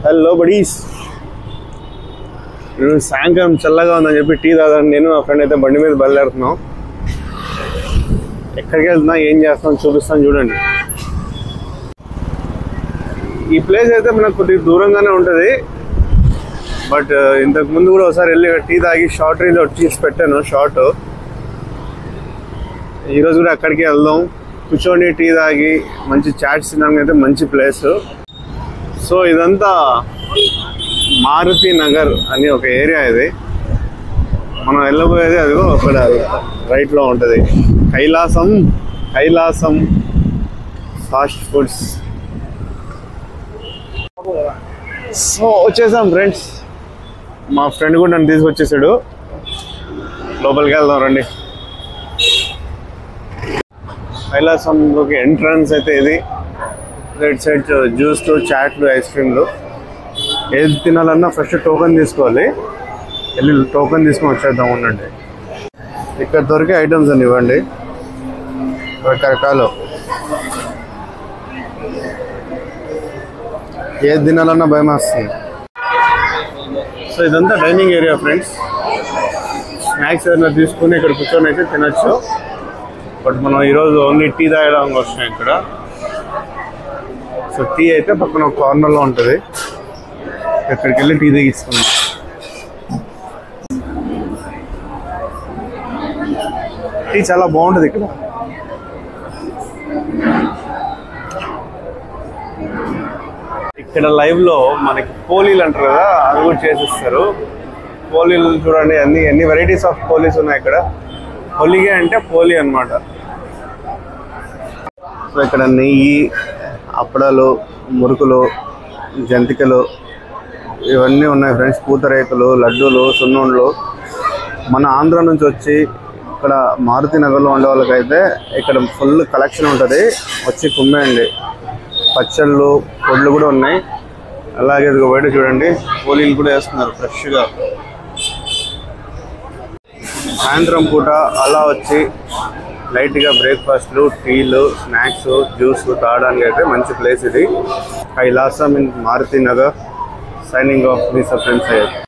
Hello buddies. సాయంకాలం చల్లగా ఉందని చెప్పి టీ తాగాను. నేను మా ఫ్రెండ్ అయితే బండి మీద బయలుదేరుతున్నాం. ఎక్కడికి వెళ్తున్నా, ఏం చేస్తాను చూపిస్తాను చూడండి. ఈ ప్లేస్ అయితే మనకు కొద్దిగా దూరంగానే ఉంటుంది. బట్ ఇంతకు ముందు కూడా ఒకసారి వెళ్ళి టీ తాగి షార్ట్ రీల్ తీసి పెట్టాను షార్ట్. ఈరోజు కూడా అక్కడికి వెళ్దాం. కూర్చొని టీ తాగి మంచి చాట్స్ తినడానికి అయితే మంచి ప్లేస్. సో ఇదంతా మారుతి నగర్ అని ఒక ఏరియా. ఇది మనం వెళ్ళబోయేది అదిగో అక్కడ రైట్లో ఉంటుంది. Kailasam fast foods. సో వచ్చేసాం ఫ్రెండ్స్. మా ఫ్రెండ్ కూడా నన్ను తీసుకొచ్చేసాడు. లోపలికి వెళ్దాం రండి. కైలాసంలోకి ఎంట్రన్స్ అయితే ఇది. రైట్ సైడ్ జ్యూస్లు, చాట్లు, ఐస్ క్రీమ్లు. ఏది తినాలన్నా ఫస్ట్ టోకెన్ తీసుకోవాలి. వెళ్ళి టోకెన్ తీసుకొని వచ్చేద్దాం. ఉండండి, ఇక్కడ దొరికే ఐటమ్స్ అని ఇవ్వండి. రకరకాలు ఏది తినాలన్నా భయం వస్తుంది. సో ఇదంతా డైనింగ్ ఏరియా ఫ్రెండ్స్. స్నాక్స్ ఏదైనా తీసుకుని ఇక్కడ కూర్చొని అయితే తినచ్చు. బట్ మనం ఈరోజు ఓన్లీ టీ తాగడానికి వస్తాం ఇక్కడ. సో టీ అయితే పక్కన ఒక కార్నర్లో ఉంటుంది. ఎక్కడికి వెళ్ళి టీ తాగిస్తున్నాం. టీ చాలా బాగుంటుంది ఇక్కడ. ఇక్కడ లైవ్లో మనకి పోలీలు అంటారు కదా, అవి కూడా చేసిస్తారు. పోలీలు చూడండి, ఎన్ని వెరైటీస్ ఆఫ్ పోలీస్ ఉన్నాయి ఇక్కడ. హోలీగే అంటే పోలీ అన్నమాట. సో ఇక్కడ నెయ్యి, అప్పడాలు, మురుకులు, జంతికలు ఇవన్నీ ఉన్నాయి ఫ్రెండ్స్. పూతరేకులు, లడ్డూలు, సున్నుండ్లు. మన ఆంధ్ర నుంచి వచ్చి ఇక్కడ మారుతి నగర్లో ఉండే వాళ్ళకైతే ఇక్కడ ఫుల్ కలెక్షన్ ఉంటుంది. వచ్చి కుమ్మేయండి. పచ్చళ్ళు, పొడ్లు కూడా ఉన్నాయి. అలాగే ఇదిగో బయట చూడండి, పోలీలు కూడా వేస్తున్నారు ఫ్రెష్గా. సాయంత్రం పూట అలా వచ్చి లైట్గా బ్రేక్ఫాస్ట్లు, టీలు, స్నాక్స్, జ్యూస్ తాగడానికి అయితే మంచి ప్లేస్ ఇది. Kailasam in Maruti Nagar. Signing off మీ ఫ్రెండ్స్.